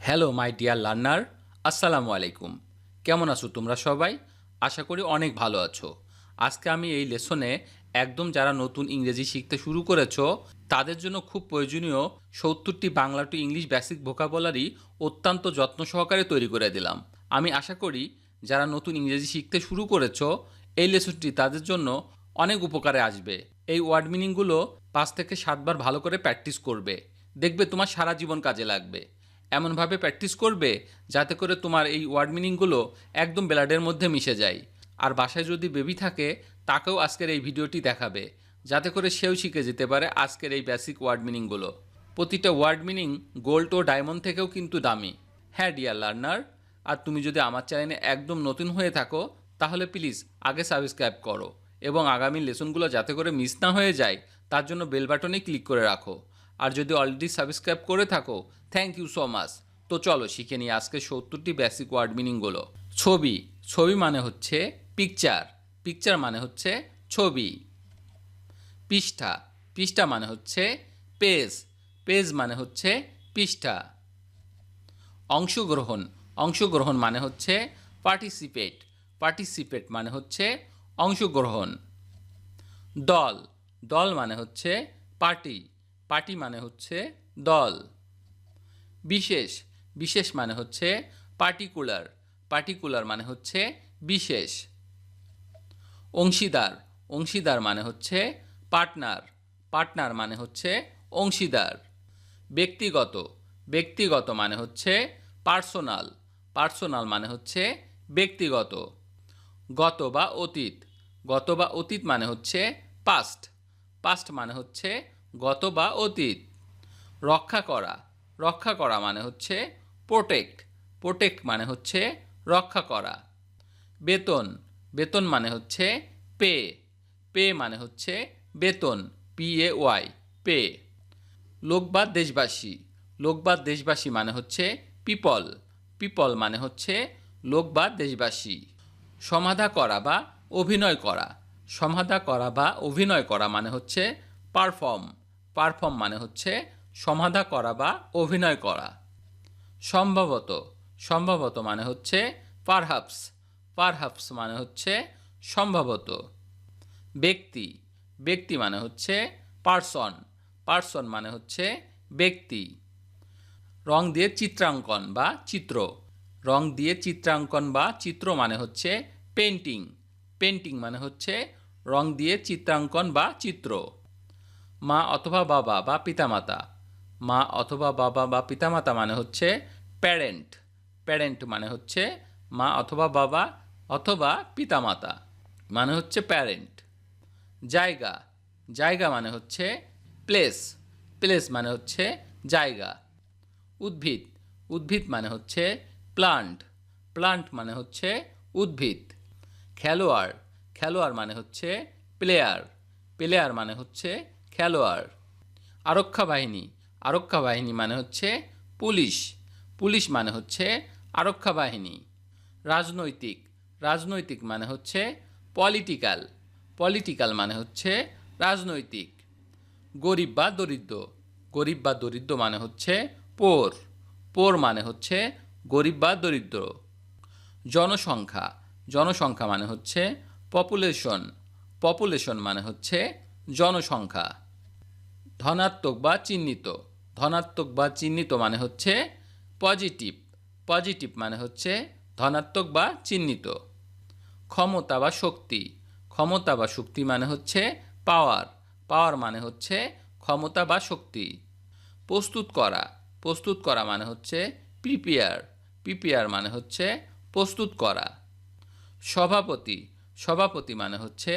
Hello my dear learner, আসসালামু আলাইকুম। কেমন আছো তোমরা সবাই? আশা করি অনেক ভালো আছো। আজকে আমি এই লেসনে একদম যারা নতুন ইংরেজি শিখতে শুরু করেছো তাদের জন্য খুব প্রয়োজনীয় ৭০টি Bangla to English basic vocabulary অত্যন্ত যত্ন সহকারে তৈরি করে দিলাম। আমি আশা করি যারা নতুন ইংরেজি শিখতে শুরু করেছো এই লেসনটি তাদের জন্য অনেক উপকারে আসবে। এই ওয়ার্ড মিনিংগুলো ৫ থেকে ৭ বার ভালো করে প্র্যাকটিস করবে, দেখবে তোমার সারা জীবন কাজে লাগবে। এমনভাবে প্র্যাকটিস করবে যাতে করে তোমার এই ওয়ার্ড মিনিংগুলো একদম ব্লাডের মধ্যে মিশে যায়। আর বাসায় যদি বেবি থাকে তাকেও আজকের এই ভিডিওটি দেখাবে, যাতে করে সেও শিখে যেতে পারে আজকের এই বেসিক ওয়ার্ড মিনিংগুলো। প্রতিটা ওয়ার্ড মিনিং গোল্ড ও ডায়মন্ড থেকেও কিন্তু দামি। হ্যাঁ ডিয়ার লার্নার, আর তুমি যদি আমার চ্যানেলে একদম নতুন হয়ে থাকো তাহলে প্লিজ আগে সাবস্ক্রাইব করো এবং আগামী লেসনগুলো যাতে করে মিস না হয়ে যায় তার জন্য বেল বাটনে ক্লিক করে রাখো। আর যদি অলরেডি সাবস্ক্রাইব করে থাকো, থ্যাংক ইউ সো মাচ। তো চলো শিখে নিই আজকে ৭০টি বেসিক ওয়ার্ড মিনিংগুলো। ছবি, ছবি মানে হচ্ছে পিকচার, পিকচার মানে হচ্ছে ছবি। পৃষ্ঠা, পৃষ্ঠা মানে হচ্ছে পেজ, পেজ মানে হচ্ছে পৃষ্ঠা। অংশগ্রহণ, অংশগ্রহণ মানে হচ্ছে পার্টিসিপেট, পার্টিসিপেট মানে হচ্ছে অংশগ্রহণ। দল, দল মানে হচ্ছে পার্টি, পার্টি মানে হচ্ছে দল। বিশেষ, বিশেষ মানে হচ্ছে পার্টিকুলার, পার্টিকুলার মানে হচ্ছে বিশেষ। অংশীদার, অংশীদার মানে হচ্ছে পার্টনার, পার্টনার মানে হচ্ছে অংশীদার। ব্যক্তিগত, ব্যক্তিগত মানে হচ্ছে পার্সোনাল, পার্সোনাল মানে হচ্ছে ব্যক্তিগত। গত বা অতীত, গত বা অতীত মানে হচ্ছে পাস্ট, পাস্ট মানে হচ্ছে গত বা অতীত। রক্ষা করা, রক্ষা করা মানে হচ্ছে প্রোটেক্ট, প্রোটেক্ট মানে হচ্ছে রক্ষা করা। বেতন, বেতন মানে হচ্ছে পে, পে মানে হচ্ছে বেতন, PAY, পে। লোক বা দেশবাসী, লোক বা দেশবাসী মানে হচ্ছে পিপল, পিপল মানে হচ্ছে লোক বা দেশবাসী। সমাধা করা বা অভিনয় করা, সমাধা করা বা অভিনয় করা মানে হচ্ছে পারফর্ম, পারফর্ম মানে হচ্ছে সমাধা করা বা অভিনয় করা। সম্ভবত, সম্ভবত মানে হচ্ছে পারহাপস, পারহাপস মানে হচ্ছে সম্ভবত। ব্যক্তি, ব্যক্তি মানে হচ্ছে পার্সন, পার্সন মানে হচ্ছে ব্যক্তি। রং দিয়ে চিত্রাঙ্কন বা চিত্র, রং দিয়ে চিত্রাঙ্কন বা চিত্র মানে হচ্ছে পেন্টিং, পেন্টিং মানে হচ্ছে রং দিয়ে চিত্রাঙ্কন বা চিত্র। মা অথবা বাবা বা পিতামাতা, মা অথবা বাবা বা পিতামাতা মানে হচ্ছে প্যারেন্ট, প্যারেন্ট মানে হচ্ছে মা অথবা বাবা অথবা পিতামাতা মানে হচ্ছে প্যারেন্ট। জায়গা, জায়গা মানে হচ্ছে প্লেস, প্লেস মানে হচ্ছে জায়গা। উদ্ভিদ, উদ্ভিদ মানে হচ্ছে প্লান্ট, প্লান্ট মানে হচ্ছে উদ্ভিদ। খেলোয়াড়, খেলোয়াড় মানে হচ্ছে প্লেয়ার, প্লেয়ার মানে হচ্ছে খেলোয়াড়। আরক্ষা বাহিনী, আরক্ষা বাহিনী মানে হচ্ছে পুলিশ, পুলিশ মানে হচ্ছে আরক্ষা বাহিনী। রাজনৈতিক, রাজনৈতিক মানে হচ্ছে পলিটিক্যাল, পলিটিক্যাল মানে হচ্ছে রাজনৈতিক। গরিব বা দরিদ্র, গরিব বা দরিদ্র মানে হচ্ছে পোর, পোর মানে হচ্ছে গরিব বা দরিদ্র। জনসংখ্যা, জনসংখ্যা মানে হচ্ছে পপুলেশন, পপুলেশন মানে হচ্ছে জনসংখ্যা। ধনাত্মক বা চিহ্নিত, ধনাত্মক বা চিহ্নিত মানে হচ্ছে পজিটিভ, পজিটিভ মানে হচ্ছে ধনাত্মক বা চিহ্নিত। ক্ষমতা বা শক্তি, ক্ষমতা বা শক্তি মানে হচ্ছে পাওয়ার, পাওয়ার মানে হচ্ছে ক্ষমতা বা শক্তি। প্রস্তুত করা, প্রস্তুত করা মানে হচ্ছে প্রিপেয়ার, প্রিপেয়ার মানে হচ্ছে প্রস্তুত করা। সভাপতি, সভাপতি মানে হচ্ছে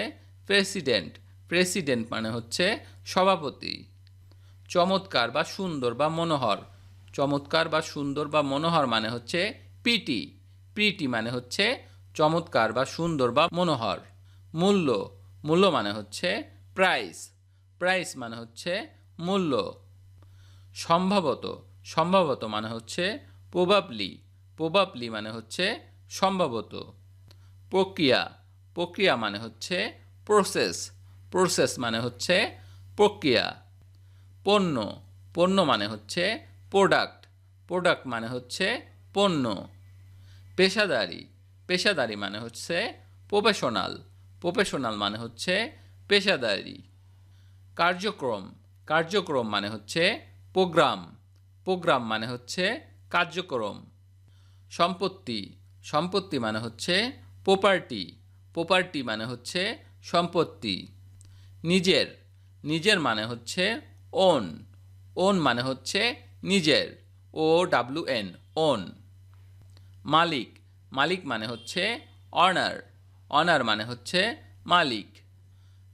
প্রেসিডেন্ট, প্রেসিডেন্ট মানে হচ্ছে সভাপতি। চমৎকার বা সুন্দর বা মনোহর, চমৎকার বা সুন্দর বা মনোহর মানে হচ্ছে পিটি, পিটি মানে হচ্ছে চমৎকার বা সুন্দর বা মনোহর। মূল্য, মূল্য মানে হচ্ছে প্রাইস, প্রাইস মানে হচ্ছে মূল্য। সম্ভবত, সম্ভবত মানে হচ্ছে প্রবাবলি, প্রবাবলি মানে হচ্ছে সম্ভবত। প্রক্রিয়া, প্রক্রিয়া মানে হচ্ছে প্রসেস, প্রসেস মানে হচ্ছে প্রক্রিয়া। পণ্য, পণ্য মানে হচ্ছে প্রোডাক্ট, প্রোডাক্ট মানে হচ্ছে পণ্য। পেশাদারি, পেশাদারি মানে হচ্ছে প্রফেশনাল, প্রফেশনাল মানে হচ্ছে পেশাদারি। কার্যক্রম, কার্যক্রম মানে হচ্ছে প্রোগ্রাম, প্রোগ্রাম মানে হচ্ছে কার্যক্রম। সম্পত্তি, সম্পত্তি মানে হচ্ছে প্রপার্টি, প্রপার্টি মানে হচ্ছে সম্পত্তি। নিজের, নিজের মানে হচ্ছে ওন, ওন মানে হচ্ছে নিজের, OWN, ওন। মালিক, মালিক মানে হচ্ছে অনার, অনার মানে হচ্ছে মালিক।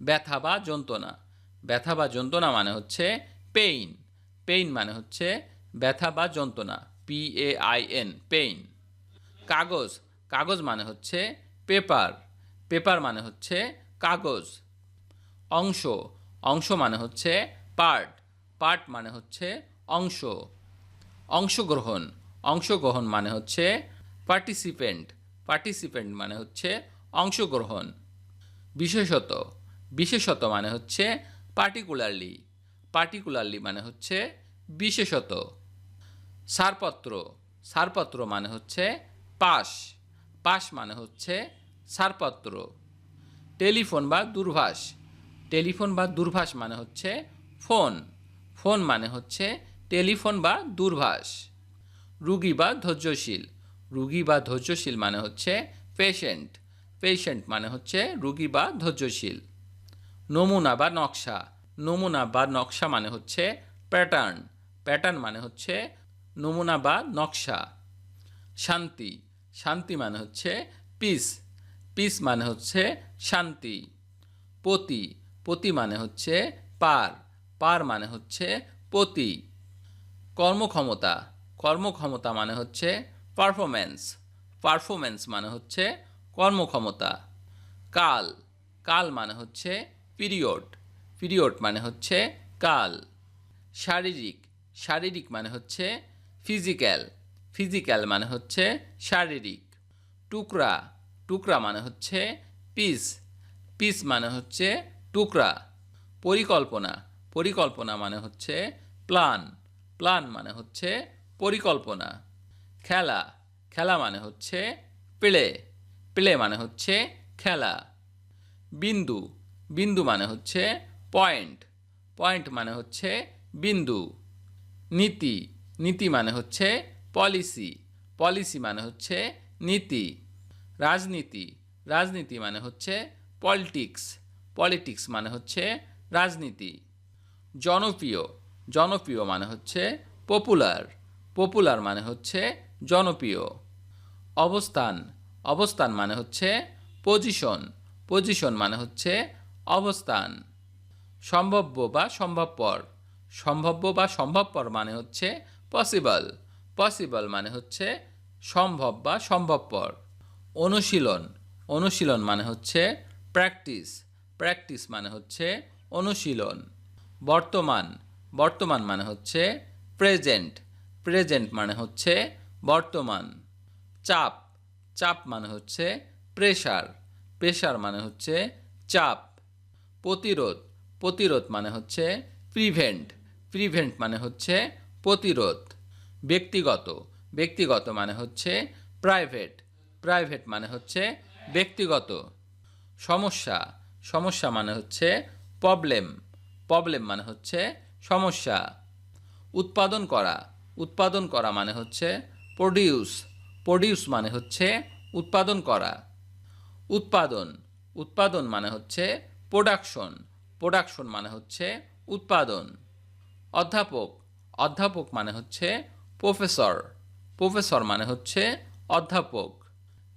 ব্যথা বা যন্ত্রণা, ব্যথা বা যন্ত্রণা মানে হচ্ছে পেইন, পেইন মানে হচ্ছে ব্যথা বা যন্ত্রণা, PAIN, পেইন। কাগজ, কাগজ মানে হচ্ছে পেপার, পেপার মানে হচ্ছে কাগজ। অংশ, অংশ মানে হচ্ছে পার্ট, পার্ট মানে হচ্ছে অংশ। অংশগ্রহণ, অংশগ্রহণ মানে হচ্ছে পার্টিসিপেন্ট, পার্টিসিপেন্ট মানে হচ্ছে অংশগ্রহণ। বিশেষত, বিশেষত মানে হচ্ছে পার্টিকুলারলি, পার্টিকুলারলি মানে হচ্ছে বিশেষত। ছাড়পত্র, ছাড়পত্র মানে হচ্ছে পাস, পাস মানে হচ্ছে ছাড়পত্র। টেলিফোন বা দূরভাষ, টেলিফোন বা দূরভাষ মানে হচ্ছে ফোন, ফোন মানে হচ্ছে টেলিফোন বা দূরভাষ। রুগী বা ধৈর্যশীল, রুগী বা ধৈর্যশীল মানে হচ্ছে পেশেন্ট, পেশেন্ট মানে হচ্ছে রুগী বা ধৈর্যশীল। নমুনা বা নকশা, নমুনা বা নকশা মানে হচ্ছে প্যাটার্ন, প্যাটার্ন মানে হচ্ছে নমুনা বা নকশা। শান্তি, শান্তি মানে হচ্ছে পিস, পিস মানে হচ্ছে শান্তি। পতি, পতি মানে হচ্ছে পার, পার মানে হচ্ছে পতি। কর্মক্ষমতা, কর্মক্ষমতা মানে হচ্ছে পারফরম্যান্স, পারফরম্যান্স মানে হচ্ছে কর্মক্ষমতা। কাল, কাল মানে হচ্ছে পিরিয়ড, পিরিয়ড মানে হচ্ছে কাল। শারীরিক, শারীরিক মানে হচ্ছে ফিজিক্যাল, ফিজিক্যাল মানে হচ্ছে শারীরিক। টুকরা, টুকরা মানে হচ্ছে পিস, পিস মানে হচ্ছে টুকরা। পরিকল্পনা, পরিকল্পনা মানে হচ্ছে প্ল্যান, প্ল্যান মানে হচ্ছে পরিকল্পনা। খেলা, খেলা মানে হচ্ছে প্লে, প্লে মানে হচ্ছে খেলা। বিন্দু, বিন্দু মানে হচ্ছে পয়েন্ট, পয়েন্ট মানে হচ্ছে বিন্দু। নীতি, নীতি মানে হচ্ছে পলিসি, পলিসি মানে হচ্ছে নীতি। রাজনীতি, রাজনীতি মানে হচ্ছে পলিটিক্স, পলিটিক্স মানে হচ্ছে রাজনীতি। জনপ্রিয়, জনপ্রিয় মানে হচ্ছে পপুলার, পপুলার মানে হচ্ছে জনপ্রিয়। অবস্থান, অবস্থান মানে হচ্ছে পজিশন, পজিশন মানে হচ্ছে অবস্থান। সম্ভাব্য বা সম্ভবপর, সম্ভাব্য বা সম্ভবপর মানে হচ্ছে পসিবল, পসিবল মানে হচ্ছে সম্ভব বা সম্ভবপর। অনুশীলন, অনুশীলন মানে হচ্ছে প্র্যাকটিস, প্র্যাকটিস মানে হচ্ছে অনুশীলন। বর্তমান, বর্তমান মানে হচ্ছে প্রেজেন্ট, প্রেজেন্ট মানে হচ্ছে বর্তমান। চাপ, চাপ মানে হচ্ছে প্রেশার, প্রেশার মানে হচ্ছে চাপ। প্রতিরোধ, প্রতিরোধ মানে হচ্ছে প্রিভেন্ট, প্রিভেন্ট মানে হচ্ছে প্রতিরোধ। ব্যক্তিগত, ব্যক্তিগত মানে হচ্ছে প্রাইভেট, প্রাইভেট মানে হচ্ছে ব্যক্তিগত। সমস্যা, সমস্যা মানে হচ্ছে প্রবলেম, প্রবলেম মানে হচ্ছে সমস্যা। উৎপাদন করা, উৎপাদন করা মানে হচ্ছে প্রডিউস, প্রডিউস মানে হচ্ছে উৎপাদন করা। উৎপাদন, উৎপাদন মানে হচ্ছে প্রোডাকশন, প্রোডাকশন মানে হচ্ছে উৎপাদন। অধ্যাপক, অধ্যাপক মানে হচ্ছে প্রফেসর, প্রফেসর মানে হচ্ছে অধ্যাপক।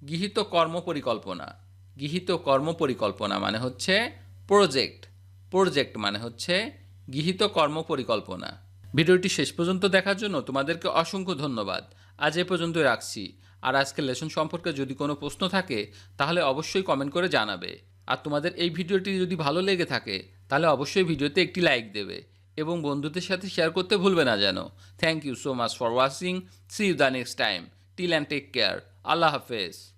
গৃহীত কর্মপরিকল্পনা, গৃহীত কর্মপরিকল্পনা মানে হচ্ছে প্রজেক্ট, প্রজেক্ট মানে হচ্ছে গৃহীত কর্মপরিকল্পনা। ভিডিওটি শেষ পর্যন্ত দেখার জন্য তোমাদেরকে অসংখ্য ধন্যবাদ। আজ এ পর্যন্তই রাখছি। আর আজকের লেসন সম্পর্কে যদি কোনো প্রশ্ন থাকে তাহলে অবশ্যই কমেন্ট করে জানাবে। আর তোমাদের এই ভিডিওটি যদি ভালো লেগে থাকে তাহলে অবশ্যই ভিডিওতে একটি লাইক দেবে এবং বন্ধুদের সাথে শেয়ার করতে ভুলবে না যেন। Thank you so much for watching. See you the next time. Till and take care. আল্লাহ হাফেজ।